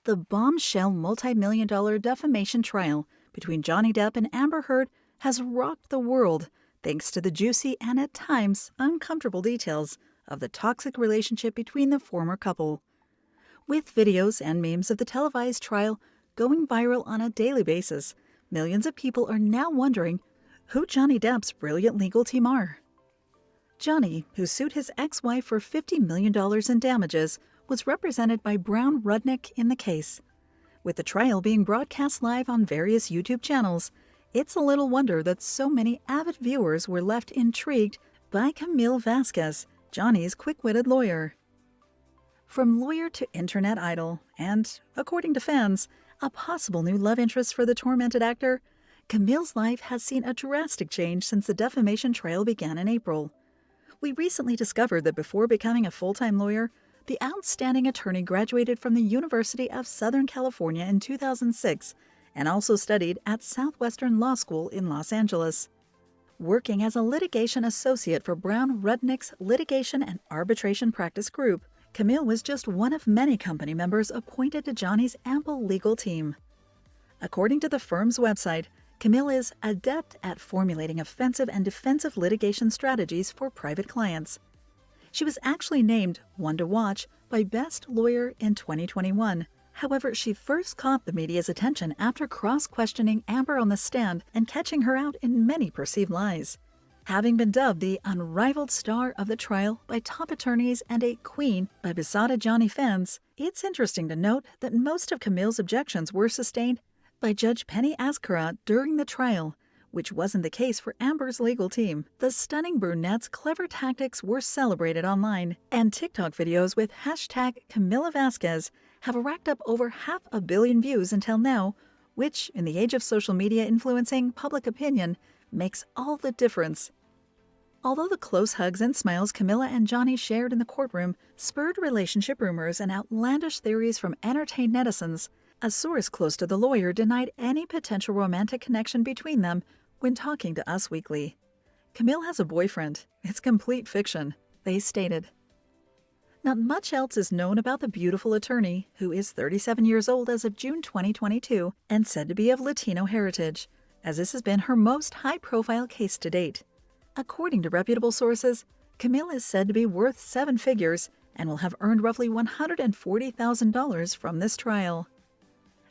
The bombshell multimillion-dollar defamation trial between Johnny Depp and Amber Heard has rocked the world thanks to the juicy and at times uncomfortable details of the toxic relationship between the former couple. With videos and memes of the televised trial going viral on a daily basis, millions of people are now wondering who Johnny Depp's brilliant legal team are. Johnny, who sued his ex-wife for $50 million in damages, was represented by Brown Rudnick in the case. With the trial being broadcast live on various YouTube channels, it's a little wonder that so many avid viewers were left intrigued by Camille Vasquez, Johnny's quick-witted lawyer. From lawyer to internet idol, and, according to fans, a possible new love interest for the tormented actor, Camille's life has seen a drastic change since the defamation trial began in April. We recently discovered that before becoming a full-time lawyer, the outstanding attorney graduated from the University of Southern California in 2006 and also studied at Southwestern Law School in Los Angeles. Working as a litigation associate for Brown Rudnick's Litigation and Arbitration Practice Group, Camille was just one of many company members appointed to Johnny's ample legal team. According to the firm's website, Camille is adept at formulating offensive and defensive litigation strategies for private clients. She was actually named One to Watch by Best Lawyer in 2021. However, she first caught the media's attention after cross-questioning Amber on the stand and catching her out in many perceived lies. Having been dubbed the unrivaled star of the trial by top attorneys and a queen by besotted Johnny fans, it's interesting to note that most of Camille's objections were sustained by Judge Penny Azkarat during the trial, which wasn't the case for Amber's legal team. The stunning brunette's clever tactics were celebrated online, and TikTok videos with hashtag Camille Vasquez have racked up over 500 million views until now, which, in the age of social media influencing public opinion, makes all the difference. Although the close hugs and smiles Camilla and Johnny shared in the courtroom spurred relationship rumors and outlandish theories from entertained netizens, a source close to the lawyer denied any potential romantic connection between them when talking to Us Weekly. Camille has a boyfriend. It's complete fiction, they stated. Not much else is known about the beautiful attorney, who is 37 years old as of June 2022 and said to be of Latino heritage, as this has been her most high-profile case to date. According to reputable sources, Camille is said to be worth 7 figures and will have earned roughly $140,000 from this trial.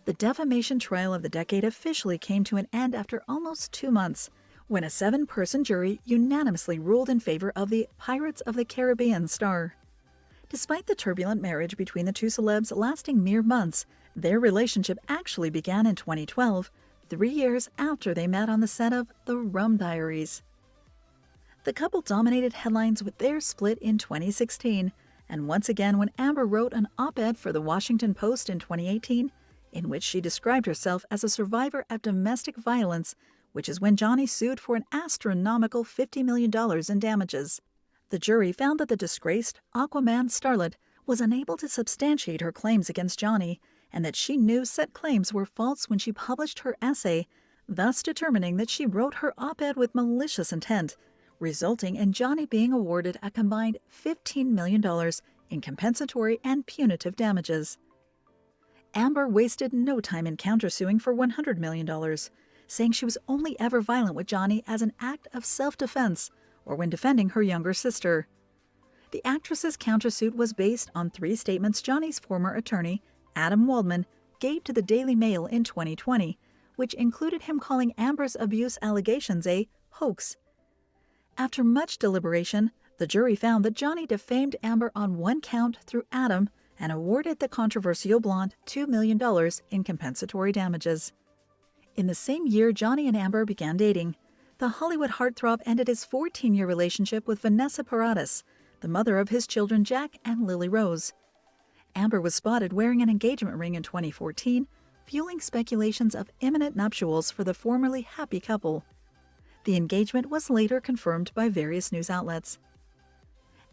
The defamation trial of the decade officially came to an end after almost 2 months, when a 7-person jury unanimously ruled in favor of the Pirates of the Caribbean star. Despite the turbulent marriage between the two celebs lasting mere months, their relationship actually began in 2012, 3 years after they met on the set of The Rum Diaries. The couple dominated headlines with their split in 2016, and once again when Amber wrote an op-ed for The Washington Post in 2018, in which she described herself as a survivor of domestic violence, which is when Johnny sued for an astronomical $50 million in damages. The jury found that the disgraced Aquaman starlet was unable to substantiate her claims against Johnny, and that she knew said claims were false when she published her essay, thus determining that she wrote her op-ed with malicious intent, resulting in Johnny being awarded a combined $15 million in compensatory and punitive damages. Amber wasted no time in countersuing for $100 million, saying she was only ever violent with Johnny as an act of self-defense or when defending her younger sister. The actress's countersuit was based on 3 statements Johnny's former attorney, Adam Waldman, gave to the Daily Mail in 2020, which included him calling Amber's abuse allegations a hoax. After much deliberation, the jury found that Johnny defamed Amber on 1 count through Adam and awarded the controversial blonde $2 million in compensatory damages. In the same year Johnny and Amber began dating, the Hollywood heartthrob ended his 14-year relationship with Vanessa Paradis, the mother of his children Jack and Lily Rose. Amber was spotted wearing an engagement ring in 2014, fueling speculations of imminent nuptials for the formerly happy couple. The engagement was later confirmed by various news outlets.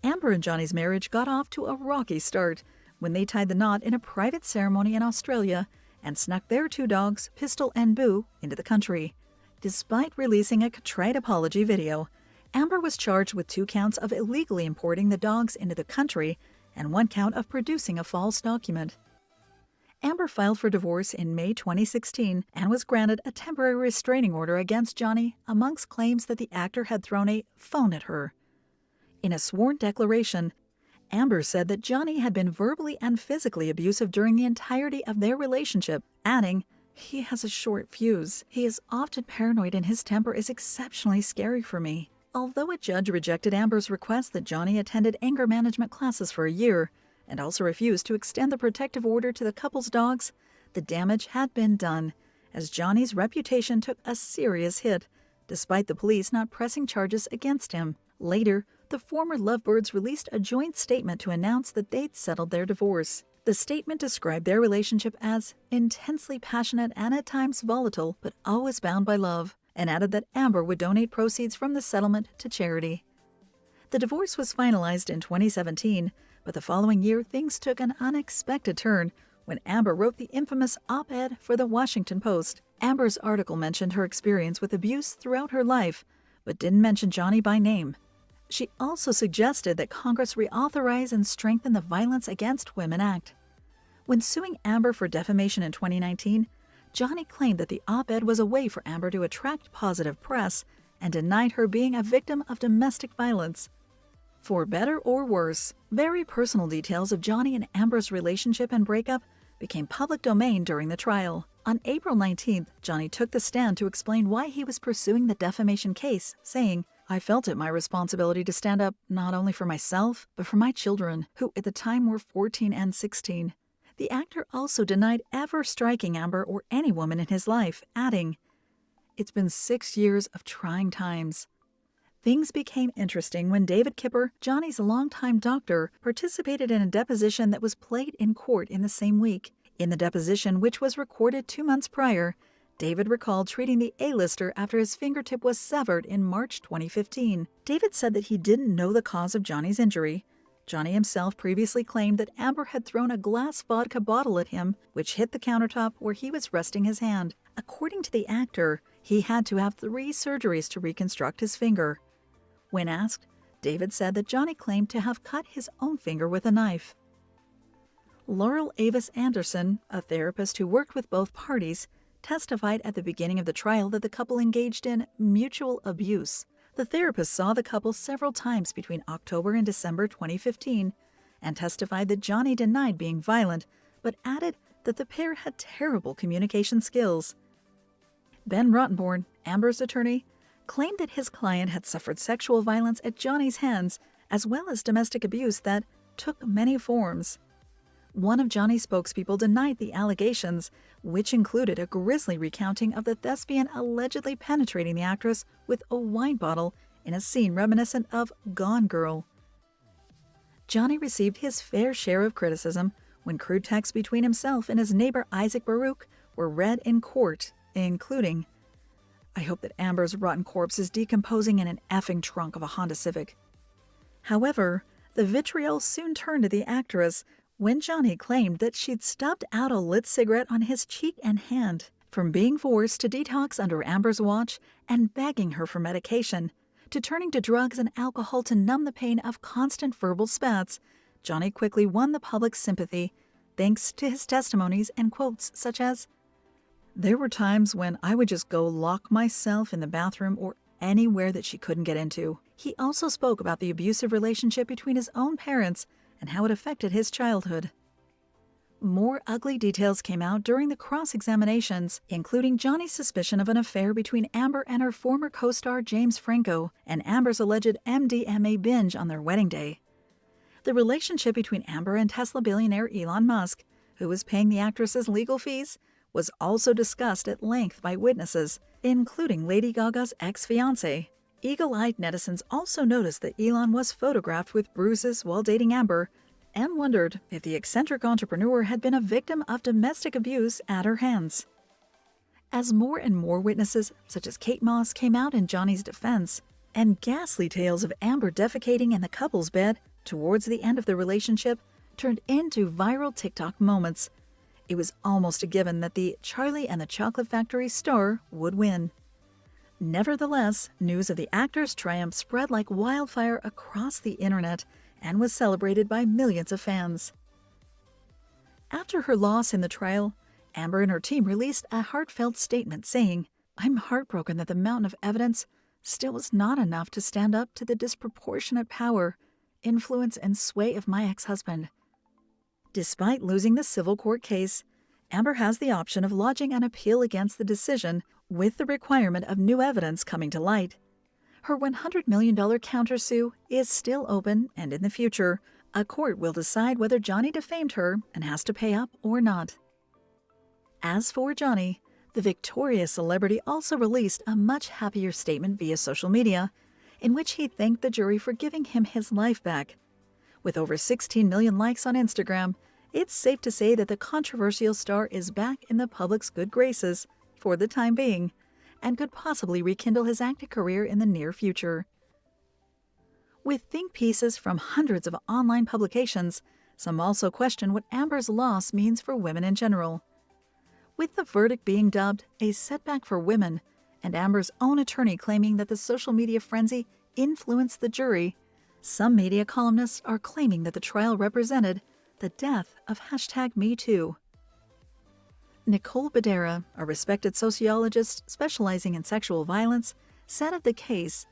Amber and Johnny's marriage got off to a rocky start when they tied the knot in a private ceremony in Australia and snuck their 2 dogs, Pistol and Boo, into the country. Despite releasing a contrite apology video, Amber was charged with 2 counts of illegally importing the dogs into the country and 1 count of producing a false document. Amber filed for divorce in May 2016 and was granted a temporary restraining order against Johnny amongst claims that the actor had thrown a phone at her. In a sworn declaration, Amber said that Johnny had been verbally and physically abusive during the entirety of their relationship, adding, "He has a short fuse. He is often paranoid and his temper is exceptionally scary for me." Although a judge rejected Amber's request that Johnny attended anger management classes for a year, and also refused to extend the protective order to the couple's dogs, the damage had been done, as Johnny's reputation took a serious hit, despite the police not pressing charges against him. Later, the former lovebirds released a joint statement to announce that they'd settled their divorce. The statement described their relationship as intensely passionate and at times volatile, but always bound by love, and added that Amber would donate proceeds from the settlement to charity. The divorce was finalized in 2017, but the following year things took an unexpected turn when Amber wrote the infamous op-ed for the Washington Post. Amber's article mentioned her experience with abuse throughout her life, but didn't mention Johnny by name. She also suggested that Congress reauthorize and strengthen the Violence Against Women Act. When suing Amber for defamation in 2019, Johnny claimed that the op-ed was a way for Amber to attract positive press and denied her being a victim of domestic violence. For better or worse, very personal details of Johnny and Amber's relationship and breakup became public domain during the trial. On April 19th, Johnny took the stand to explain why he was pursuing the defamation case, saying, "I felt it my responsibility to stand up not only for myself, but for my children, who at the time were 14 and 16. The actor also denied ever striking Amber or any woman in his life, adding, "It's been 6 years of trying times." Things became interesting when David Kipper, Johnny's longtime doctor, participated in a deposition that was played in court in the same week. In the deposition, which was recorded 2 months prior, David recalled treating the A-lister after his fingertip was severed in March 2015. David said that he didn't know the cause of Johnny's injury. Johnny himself previously claimed that Amber had thrown a glass vodka bottle at him, which hit the countertop where he was resting his hand. According to the actor, he had to have 3 surgeries to reconstruct his finger. When asked, David said that Johnny claimed to have cut his own finger with a knife. Laurel Avis Anderson, a therapist who worked with both parties, testified at the beginning of the trial that the couple engaged in mutual abuse. The therapist saw the couple several times between October and December 2015 and testified that Johnny denied being violent, but added that the pair had terrible communication skills. Ben Rottenborn, Amber's attorney, claimed that his client had suffered sexual violence at Johnny's hands, as well as domestic abuse that took many forms. One of Johnny's spokespeople denied the allegations, which included a grisly recounting of the thespian allegedly penetrating the actress with a wine bottle in a scene reminiscent of Gone Girl. Johnny received his fair share of criticism when crude texts between himself and his neighbor Isaac Baruch were read in court, including, "I hope that Amber's rotten corpse is decomposing in an effing trunk of a Honda Civic." However, the vitriol soon turned to the actress when Johnny claimed that she'd stubbed out a lit cigarette on his cheek and hand. From being forced to detox under Amber's watch and begging her for medication, to turning to drugs and alcohol to numb the pain of constant verbal spats, Johnny quickly won the public's sympathy thanks to his testimonies and quotes such as, "There were times when I would just go lock myself in the bathroom or anywhere that she couldn't get into." He also spoke about the abusive relationship between his own parents and how it affected his childhood. More ugly details came out during the cross-examinations, including Johnny's suspicion of an affair between Amber and her former co-star James Franco, and Amber's alleged MDMA binge on their wedding day. The relationship between Amber and Tesla billionaire Elon Musk, who was paying the actress's legal fees, was also discussed at length by witnesses, including Lady Gaga's ex-fiancé. Eagle-eyed netizens also noticed that Elon was photographed with bruises while dating Amber and wondered if the eccentric entrepreneur had been a victim of domestic abuse at her hands. As more and more witnesses, such as Kate Moss, came out in Johnny's defense, and ghastly tales of Amber defecating in the couple's bed towards the end of the relationship turned into viral TikTok moments, it was almost a given that the Charlie and the Chocolate Factory star would win. Nevertheless, news of the actor's triumph spread like wildfire across the internet and was celebrated by millions of fans. After her loss in the trial, Amber and her team released a heartfelt statement saying, "I'm heartbroken that the mountain of evidence still was not enough to stand up to the disproportionate power, influence, and sway of my ex-husband." Despite losing the civil court case, Amber has the option of lodging an appeal against the decision with the requirement of new evidence coming to light. Her $100 million countersue is still open, and in the future, a court will decide whether Johnny defamed her and has to pay up or not. As for Johnny, the victorious celebrity also released a much happier statement via social media, in which he thanked the jury for giving him his life back. With over 16 million likes on Instagram, it's safe to say that the controversial star is back in the public's good graces for the time being, and could possibly rekindle his acting career in the near future. With think pieces from hundreds of online publications, some also question what Amber's loss means for women in general. With the verdict being dubbed a setback for women, and Amber's own attorney claiming that the social media frenzy influenced the jury, some media columnists are claiming that the trial represented the death of #MeToo. Nicole Badera, a respected sociologist specializing in sexual violence, said of the case,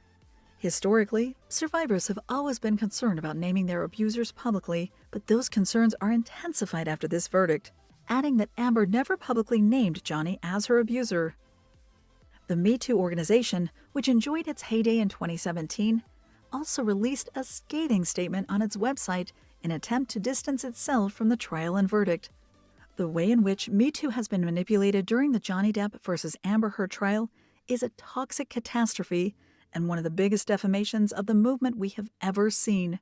"Historically, survivors have always been concerned about naming their abusers publicly, but those concerns are intensified after this verdict," adding that Amber never publicly named Johnny as her abuser. The Me Too organization, which enjoyed its heyday in 2017, also released a scathing statement on its website in an attempt to distance itself from the trial and verdict. The way in which Me Too has been manipulated during the Johnny Depp versus Amber Heard trial is a toxic catastrophe and one of the biggest defamations of the movement we have ever seen.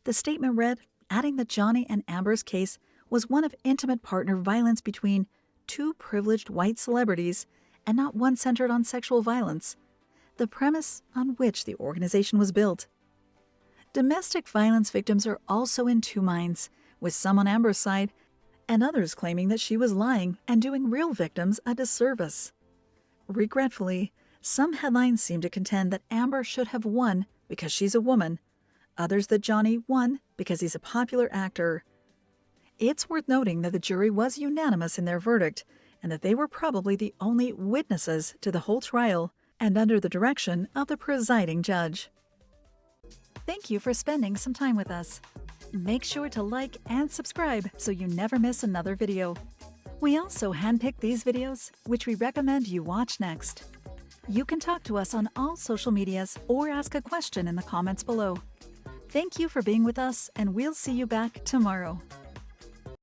The statement read, adding that Johnny and Amber's case was one of intimate partner violence between two privileged white celebrities and not one centered on sexual violence, the premise on which the organization was built. Domestic violence victims are also in two minds, with some on Amber's side and others claiming that she was lying and doing real victims a disservice. Regretfully, some headlines seem to contend that Amber should have won because she's a woman, others that Johnny won because he's a popular actor. It's worth noting that the jury was unanimous in their verdict and that they were probably the only witnesses to the whole trial and under the direction of the presiding judge. Thank you for spending some time with us. Make sure to like and subscribe so you never miss another video. We also handpick these videos, which we recommend you watch next. You can talk to us on all social medias or ask a question in the comments below. Thank you for being with us, and we'll see you back tomorrow.